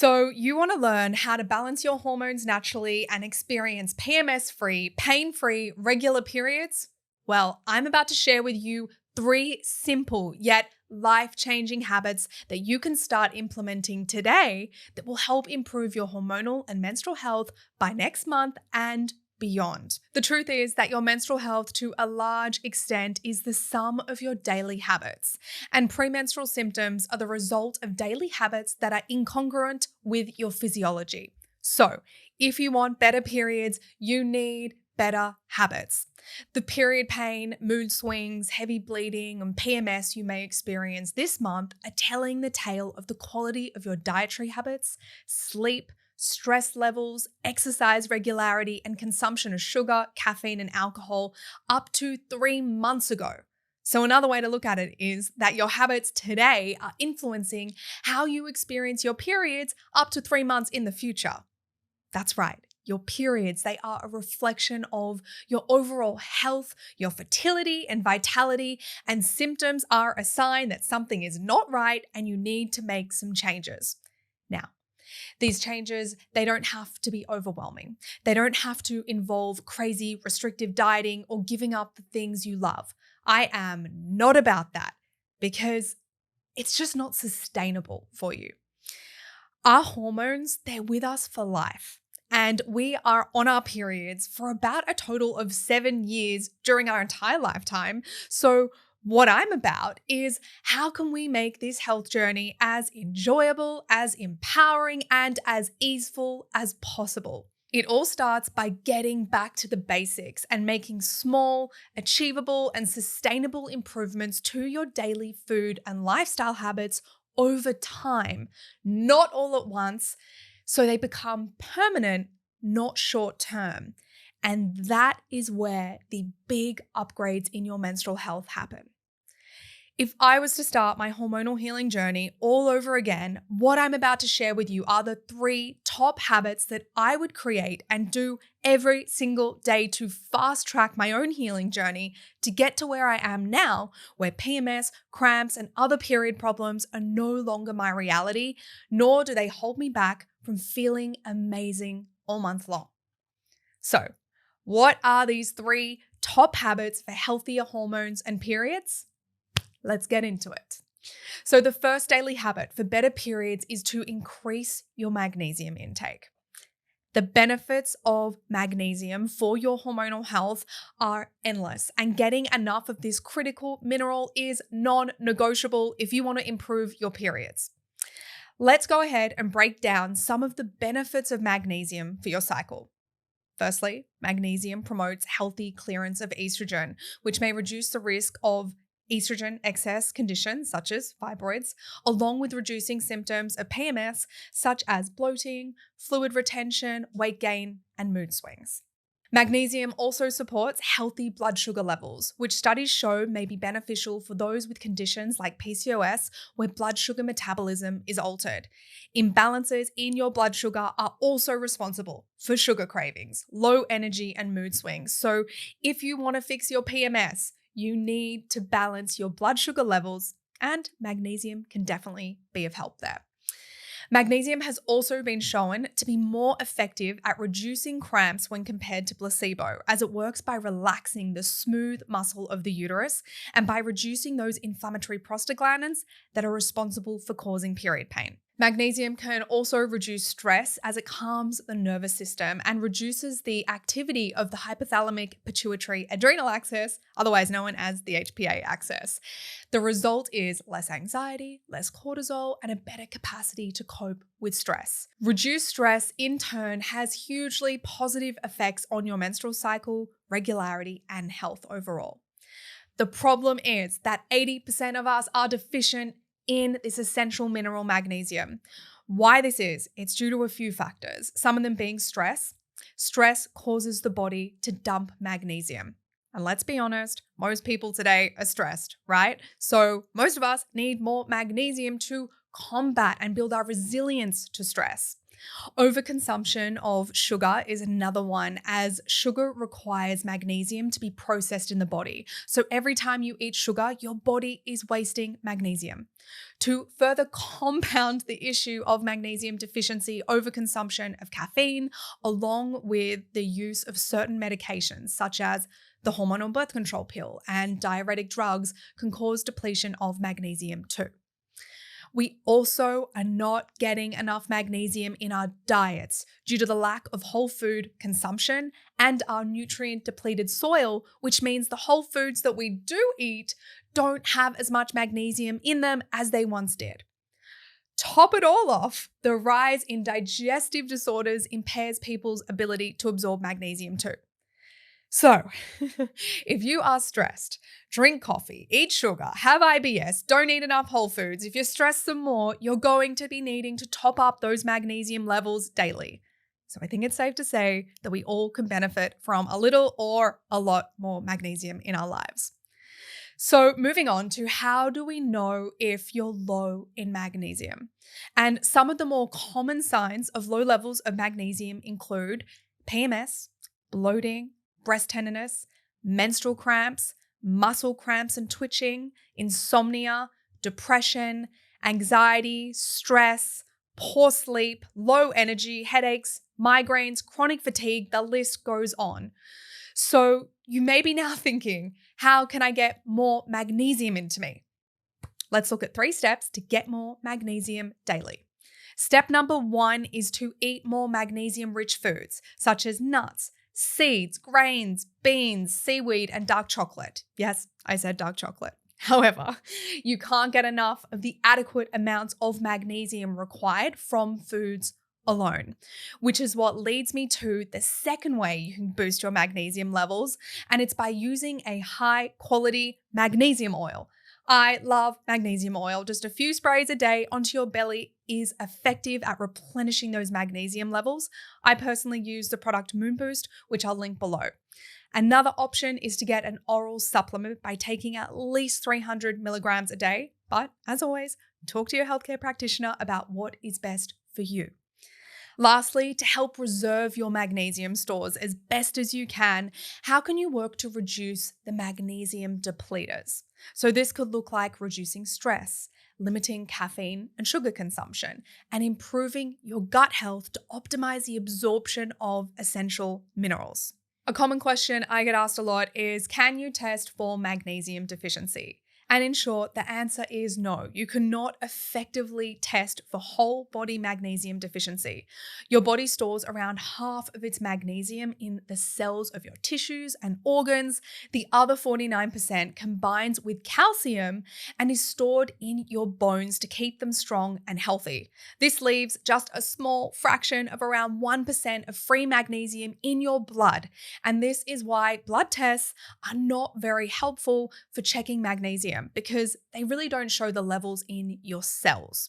So, you want to learn how to balance your hormones naturally and experience PMS-free, pain-free, regular periods? Well, I'm about to share with you 3 simple yet life-changing habits that you can start implementing today that will help improve your hormonal and menstrual health by next month and beyond. The truth is that your menstrual health, to a large extent, is the sum of your daily habits, and premenstrual symptoms are the result of daily habits that are incongruent with your physiology. So, if you want better periods, you need better habits. The period pain, mood swings, heavy bleeding, and PMS you may experience this month are telling the tale of the quality of your dietary habits, sleep, stress levels, exercise regularity, and consumption of sugar, caffeine, and alcohol up to 3 months ago. So another way to look at it is that your habits today are influencing how you experience your periods up to 3 months in the future. That's right. Your periods, they are a reflection of your overall health, your fertility and vitality, and symptoms are a sign that something is not right and you need to make some changes. Now, these changes, they don't have to be overwhelming. They don't have to involve crazy restrictive dieting or giving up the things you love. I am not about that because it's just not sustainable for you. Our hormones, they're with us for life. And we are on our periods for about a total of 7 years during our entire lifetime. So what I'm about is how can we make this health journey as enjoyable, as empowering, and as easeful as possible? It all starts by getting back to the basics and making small, achievable, and sustainable improvements to your daily food and lifestyle habits over time, not all at once, so they become permanent, not short term. And that is where the big upgrades in your menstrual health happen. If I was to start my hormonal healing journey all over again, what I'm about to share with you are the 3 top habits that I would create and do every single day to fast track my own healing journey to get to where I am now, where PMS, cramps, and other period problems are no longer my reality, nor do they hold me back from feeling amazing all month long. So, what are these 3 top habits for healthier hormones and periods? Let's get into it. So the first daily habit for better periods is to increase your magnesium intake. The benefits of magnesium for your hormonal health are endless, and getting enough of this critical mineral is non-negotiable if you want to improve your periods. Let's go ahead and break down some of the benefits of magnesium for your cycle. Firstly, magnesium promotes healthy clearance of estrogen, which may reduce the risk of estrogen excess conditions such as fibroids, along with reducing symptoms of PMS such as bloating, fluid retention, weight gain, and mood swings. Magnesium also supports healthy blood sugar levels, which studies show may be beneficial for those with conditions like PCOS, where blood sugar metabolism is altered. Imbalances in your blood sugar are also responsible for sugar cravings, low energy, and mood swings. So if you want to fix your PMS, you need to balance your blood sugar levels, and magnesium can definitely be of help there. Magnesium has also been shown to be more effective at reducing cramps when compared to placebo, as it works by relaxing the smooth muscle of the uterus and by reducing those inflammatory prostaglandins that are responsible for causing period pain. Magnesium can also reduce stress as it calms the nervous system and reduces the activity of the hypothalamic pituitary adrenal axis, otherwise known as the HPA axis. The result is less anxiety, less cortisol, and a better capacity to cope with stress. Reduced stress, in turn, has hugely positive effects on your menstrual cycle, regularity, and health overall. The problem is that 80% of us are deficient in this essential mineral magnesium. Why this is, it's due to a few factors, some of them being stress. Stress causes the body to dump magnesium. And let's be honest, most people today are stressed, right? So most of us need more magnesium to combat and build our resilience to stress. Overconsumption of sugar is another one, as sugar requires magnesium to be processed in the body. So every time you eat sugar, your body is wasting magnesium. To further compound the issue of magnesium deficiency, overconsumption of caffeine, along with the use of certain medications such as the hormonal birth control pill and diuretic drugs, can cause depletion of magnesium too. We also are not getting enough magnesium in our diets due to the lack of whole food consumption and our nutrient depleted soil, which means the whole foods that we do eat don't have as much magnesium in them as they once did. Top it all off, the rise in digestive disorders impairs people's ability to absorb magnesium too. So, if you are stressed, drink coffee, eat sugar, have IBS, don't eat enough whole foods, if you're stressed some more, you're going to be needing to top up those magnesium levels daily. So I think it's safe to say that we all can benefit from a little or a lot more magnesium in our lives. So moving on to, how do we know if you're low in magnesium? And some of the more common signs of low levels of magnesium include PMS, bloating, breast tenderness, menstrual cramps, muscle cramps and twitching, insomnia, depression, anxiety, stress, poor sleep, low energy, headaches, migraines, chronic fatigue, the list goes on. So you may be now thinking, how can I get more magnesium into me? Let's look at 3 steps to get more magnesium daily. Step number 1 is to eat more magnesium-rich foods, such as nuts, seeds, grains, beans, seaweed, and dark chocolate. Yes, I said dark chocolate. However, you can't get enough of the adequate amounts of magnesium required from foods alone, which is what leads me to the second way you can boost your magnesium levels, and it's by using a high-quality magnesium oil. I love magnesium oil. Just a few sprays a day onto your belly is effective at replenishing those magnesium levels. I personally use the product Moon Boost, which I'll link below. Another option is to get an oral supplement by taking at least 300 milligrams a day. But as always, talk to your healthcare practitioner about what is best for you. Lastly, to help reserve your magnesium stores as best as you can, how can you work to reduce the magnesium depleters? So this could look like reducing stress, limiting caffeine and sugar consumption, and improving your gut health to optimize the absorption of essential minerals. A common question I get asked a lot is, can you test for magnesium deficiency? And in short, the answer is no. You cannot effectively test for whole body magnesium deficiency. Your body stores around half of its magnesium in the cells of your tissues and organs. The other 49% combines with calcium and is stored in your bones to keep them strong and healthy. This leaves just a small fraction of around 1% of free magnesium in your blood. And this is why blood tests are not very helpful for checking magnesium, because they really don't show the levels in your cells.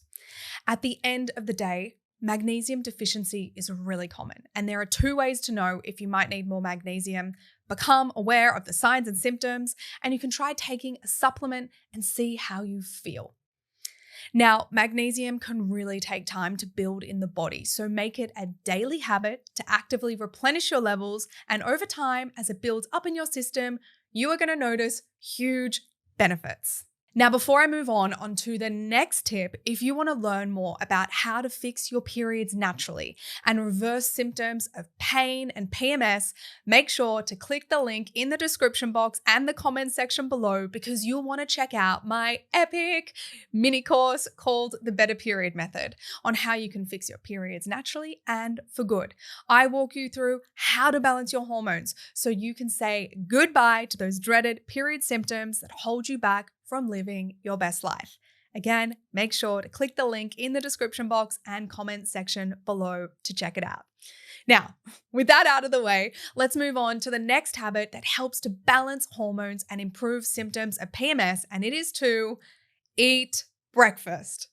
At the end of the day, magnesium deficiency is really common, and there are 2 ways to know if you might need more magnesium. Become aware of the signs and symptoms, and you can try taking a supplement and see how you feel. Now, magnesium can really take time to build in the body, so make it a daily habit to actively replenish your levels, and over time, as it builds up in your system, you are going to notice huge benefits. Now, before I move on to the next tip, if you want to learn more about how to fix your periods naturally and reverse symptoms of pain and PMS, make sure to click the link in the description box and the comment section below, because you'll want to check out my epic mini course called The Better Period Method on how you can fix your periods naturally and for good. I walk you through how to balance your hormones so you can say goodbye to those dreaded period symptoms that hold you back from living your best life. Again, make sure to click the link in the description box and comment section below to check it out. Now, with that out of the way, let's move on to the next habit that helps to balance hormones and improve symptoms of PMS, and it is to eat breakfast.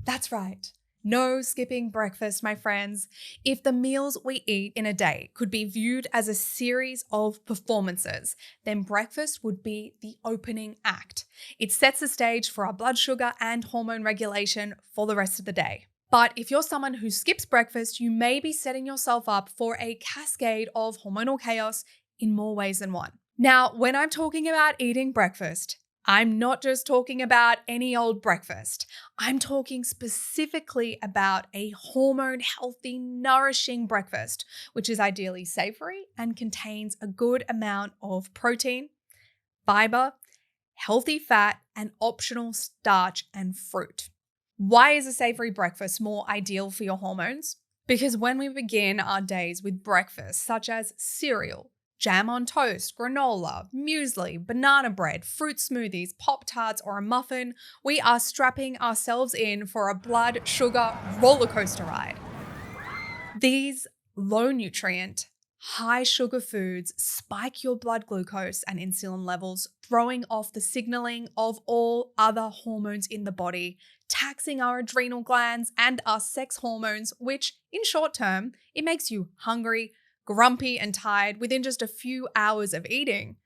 That's right. No skipping breakfast, my friends. If the meals we eat in a day could be viewed as a series of performances, then breakfast would be the opening act. It sets the stage for our blood sugar and hormone regulation for the rest of the day. But if you're someone who skips breakfast, you may be setting yourself up for a cascade of hormonal chaos in more ways than one. Now, when I'm talking about eating breakfast, I'm not just talking about any old breakfast. I'm talking specifically about a hormone-healthy, nourishing breakfast, which is ideally savory and contains a good amount of protein, fiber, healthy fat, and optional starch and fruit. Why is a savory breakfast more ideal for your hormones? Because when we begin our days with breakfast, such as cereal, jam on toast, granola, muesli, banana bread, fruit smoothies, Pop-Tarts, or a muffin, we are strapping ourselves in for a blood sugar roller coaster ride. These low nutrient, high sugar foods spike your blood glucose and insulin levels, throwing off the signaling of all other hormones in the body, taxing our adrenal glands and our sex hormones, which in short term, it makes you hungry, grumpy, and tired within just a few hours of eating.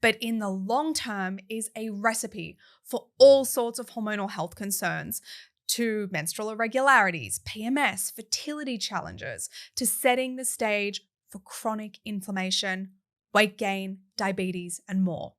But in the long term is a recipe for all sorts of hormonal health concerns, to menstrual irregularities, PMS, fertility challenges, to setting the stage for chronic inflammation, weight gain, diabetes, and more.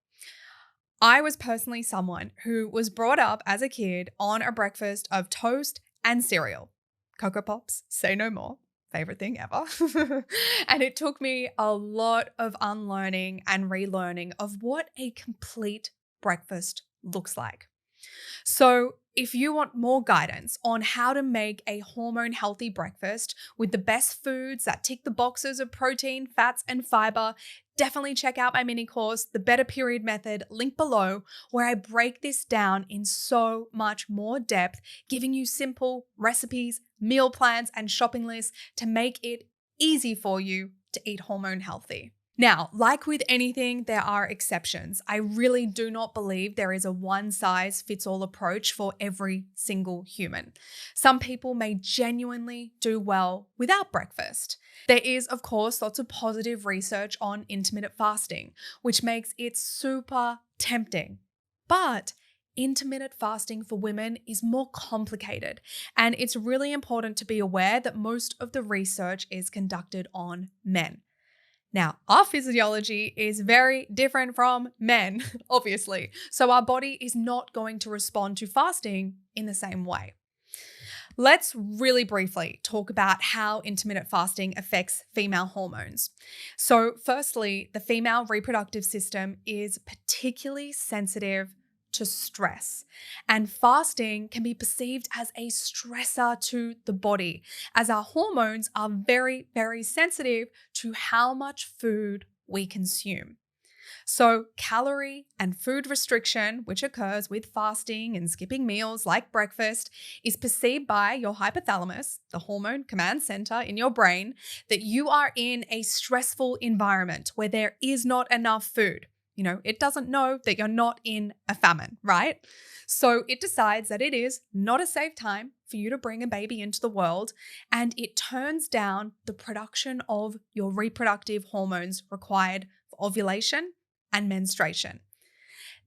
I was personally someone who was brought up as a kid on a breakfast of toast and cereal. Cocoa Pops, say no more. Favorite thing ever. And it took me a lot of unlearning and relearning of what a complete breakfast looks like. So if you want more guidance on how to make a hormone healthy breakfast with the best foods that tick the boxes of protein, fats, and fiber, definitely check out my mini course, The Better Period Method, link below, where I break this down in so much more depth, giving you simple recipes, meal plans, and shopping lists to make it easy for you to eat hormone healthy. Now, like with anything, there are exceptions. I really do not believe there is a one-size-fits-all approach for every single human. Some people may genuinely do well without breakfast. There is, of course, lots of positive research on intermittent fasting, which makes it super tempting. But intermittent fasting for women is more complicated, and it's really important to be aware that most of the research is conducted on men. Now, our physiology is very different from men, obviously, so our body is not going to respond to fasting in the same way. Let's really briefly talk about how intermittent fasting affects female hormones. So firstly, the female reproductive system is particularly sensitive to stress, and fasting can be perceived as a stressor to the body, as our hormones are very, very sensitive to how much food we consume. So calorie and food restriction, which occurs with fasting and skipping meals like breakfast, is perceived by your hypothalamus, the hormone command center in your brain, that you are in a stressful environment where there is not enough food. You know, it doesn't know that you're not in a famine, right? So it decides that it is not a safe time for you to bring a baby into the world, and it turns down the production of your reproductive hormones required for ovulation and menstruation.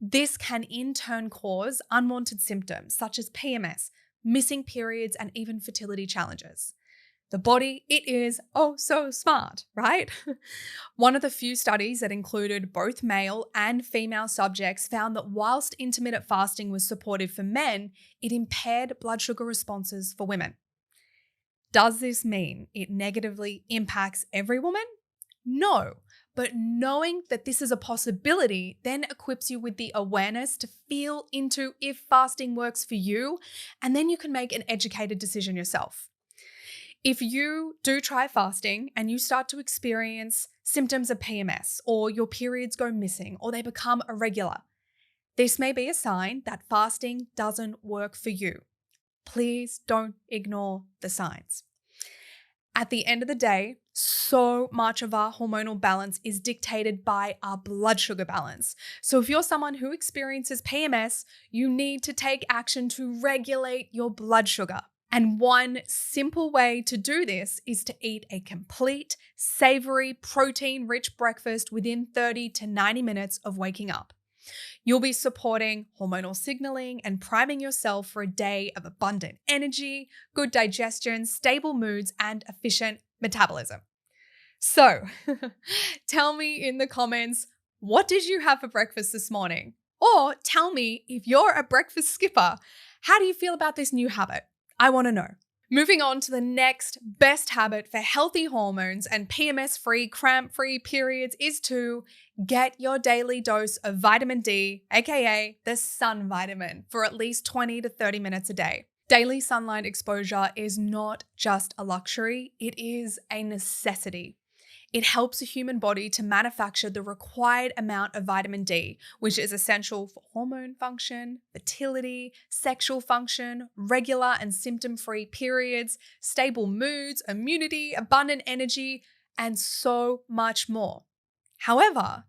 This can in turn cause unwanted symptoms such as PMS, missing periods, and even fertility challenges. The body, it is oh so smart, right? One of the few studies that included both male and female subjects found that whilst intermittent fasting was supportive for men, it impaired blood sugar responses for women. Does this mean it negatively impacts every woman? No, but knowing that this is a possibility then equips you with the awareness to feel into if fasting works for you, and then you can make an educated decision yourself. If you do try fasting and you start to experience symptoms of PMS, or your periods go missing, or they become irregular, this may be a sign that fasting doesn't work for you. Please don't ignore the signs. At the end of the day, so much of our hormonal balance is dictated by our blood sugar balance. So if you're someone who experiences PMS, you need to take action to regulate your blood sugar. And one simple way to do this is to eat a complete, savory, protein-rich breakfast within 30 to 90 minutes of waking up. You'll be supporting hormonal signaling and priming yourself for a day of abundant energy, good digestion, stable moods, and efficient metabolism. So, tell me in the comments, what did you have for breakfast this morning? Or tell me if you're a breakfast skipper, how do you feel about this new habit? I want to know. Moving on to the next best habit for healthy hormones and PMS-free, cramp-free periods is to get your daily dose of vitamin D, aka the sun vitamin, for at least 20 to 30 minutes a day. Daily sunlight exposure is not just a luxury, it is a necessity. It helps the human body to manufacture the required amount of vitamin D, which is essential for hormone function, fertility, sexual function, regular and symptom-free periods, stable moods, immunity, abundant energy, and so much more. However,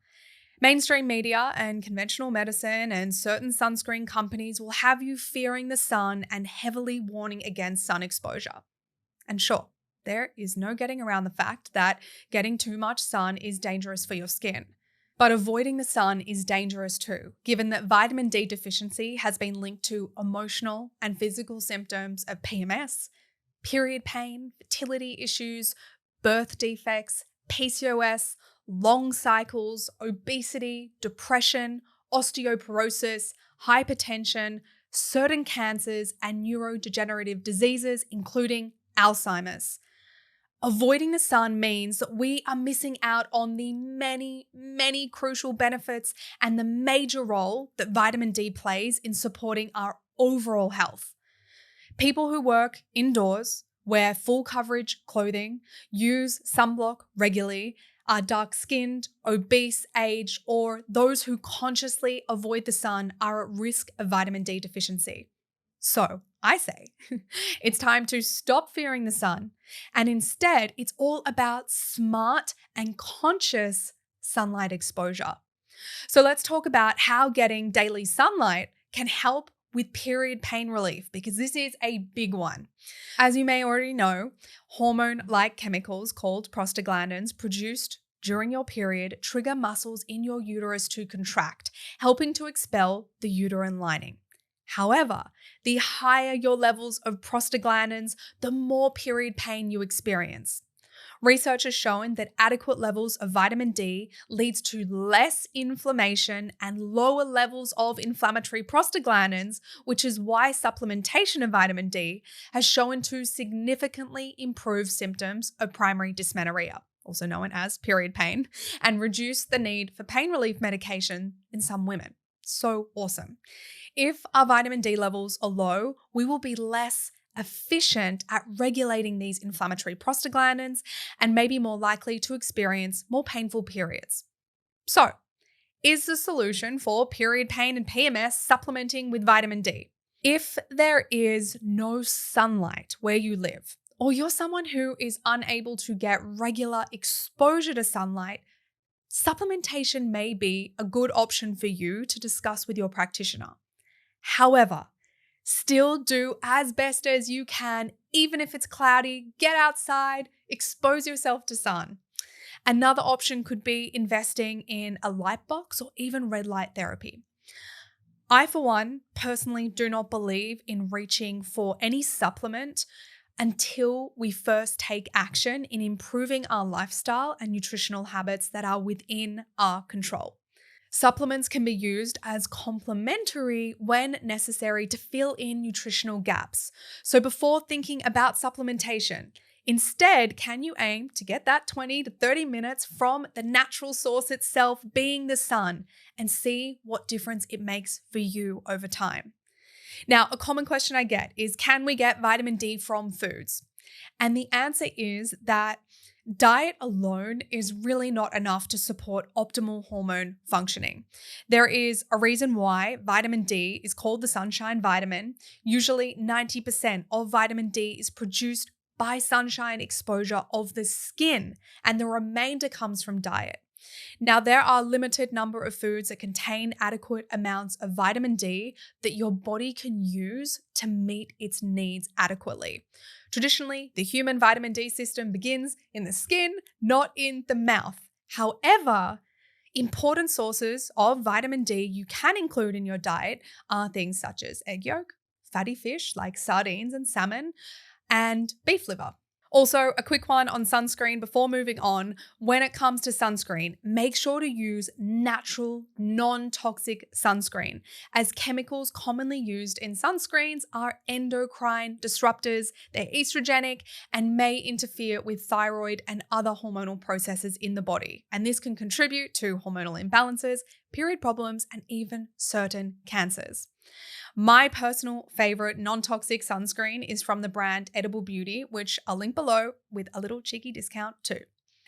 mainstream media and conventional medicine and certain sunscreen companies will have you fearing the sun and heavily warning against sun exposure. And sure, there is no getting around the fact that getting too much sun is dangerous for your skin. But avoiding the sun is dangerous too, given that vitamin D deficiency has been linked to emotional and physical symptoms of PMS, period pain, fertility issues, birth defects, PCOS, long cycles, obesity, depression, osteoporosis, hypertension, certain cancers, and neurodegenerative diseases, including Alzheimer's. Avoiding the sun means that we are missing out on the many, many crucial benefits and the major role that vitamin D plays in supporting our overall health. People who work indoors, wear full coverage clothing, use sunblock regularly, are dark-skinned, obese, aged, or those who consciously avoid the sun are at risk of vitamin D deficiency. So, I say, it's time to stop fearing the sun, and instead, it's all about smart and conscious sunlight exposure. So let's talk about how getting daily sunlight can help with period pain relief, because this is a big one. As you may already know, hormone-like chemicals called prostaglandins produced during your period trigger muscles in your uterus to contract, helping to expel the uterine lining. However, the higher your levels of prostaglandins, the more period pain you experience. Research has shown that adequate levels of vitamin D leads to less inflammation and lower levels of inflammatory prostaglandins, which is why supplementation of vitamin D has shown to significantly improve symptoms of primary dysmenorrhea, also known as period pain, and reduce the need for pain relief medication in some women. So awesome. If our vitamin D levels are low, we will be less efficient at regulating these inflammatory prostaglandins and may be more likely to experience more painful periods. So, is the solution for period pain and PMS supplementing with vitamin D? If there is no sunlight where you live, or you're someone who is unable to get regular exposure to sunlight, supplementation may be a good option for you to discuss with your practitioner. However, still do as best as you can, even if it's cloudy, get outside, expose yourself to sun. Another option could be investing in a light box or even red light therapy. I, for one, personally do not believe in reaching for any supplement until we first take action in improving our lifestyle and nutritional habits that are within our control. Supplements can be used as complementary when necessary to fill in nutritional gaps. So before thinking about supplementation, instead, can you aim to get that 20 to 30 minutes from the natural source itself, being the sun, and see what difference it makes for you over time? Now, a common question I get is, can we get vitamin D from foods? And the answer is that diet alone is really not enough to support optimal hormone functioning. There is a reason why vitamin D is called the sunshine vitamin. Usually 90% of vitamin D is produced by sunshine exposure of the skin, and the remainder comes from diet. Now, there are a limited number of foods that contain adequate amounts of vitamin D that your body can use to meet its needs adequately. Traditionally, the human vitamin D system begins in the skin, not in the mouth. However, Important sources of vitamin D you can include in your diet are things such as egg yolk, fatty fish like sardines and salmon, and beef liver. Also, a quick one on sunscreen before moving on. When it comes to sunscreen, make sure to use natural, non-toxic sunscreen, as chemicals commonly used in sunscreens are endocrine disruptors, they're estrogenic, and may interfere with thyroid and other hormonal processes in the body. And this can contribute to hormonal imbalances, period problems, and even certain cancers. My personal favorite non-toxic sunscreen is from the brand Edible Beauty, which I'll link below with a little cheeky discount too.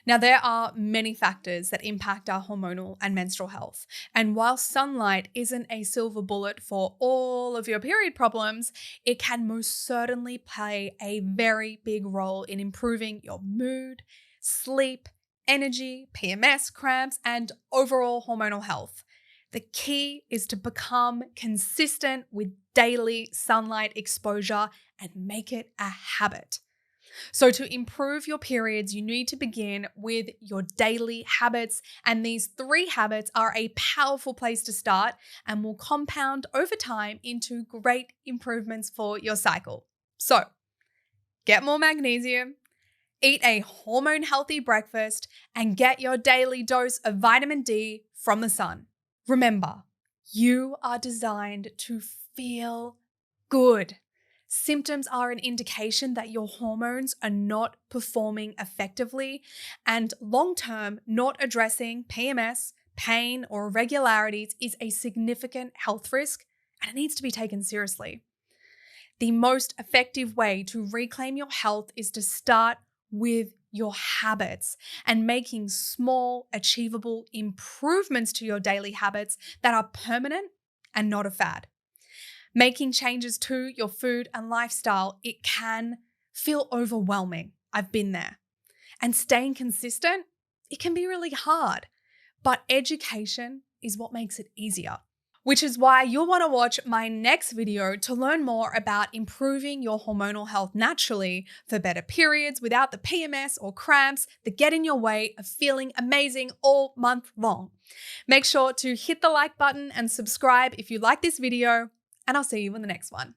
Now, there are many factors that impact our hormonal and menstrual health. And while sunlight isn't a silver bullet for all of your period problems, it can most certainly play a very big role in improving your mood, sleep, energy, PMS, cramps, and overall hormonal health. The key is to become consistent with daily sunlight exposure and make it a habit. So to improve your periods, you need to begin with your daily habits, and these 3 habits are a powerful place to start and will compound over time into great improvements for your cycle. So, get more magnesium, eat a hormone-healthy breakfast, and get your daily dose of vitamin D from the sun. Remember, you are designed to feel good. Symptoms are an indication that your hormones are not performing effectively, and long-term, not addressing PMS, pain, or irregularities is a significant health risk, and it needs to be taken seriously. The most effective way to reclaim your health is to start with your habits and making small, achievable improvements to your daily habits that are permanent and not a fad. Making changes to your food and lifestyle, it can feel overwhelming. I've been there. And staying consistent, it can be really hard. But education is what makes it easier. Which is why you'll want to watch my next video to learn more about improving your hormonal health naturally for better periods without the PMS or cramps that get in your way of feeling amazing all month long. Make sure to hit the like button and subscribe if you like this video, and I'll see you in the next one.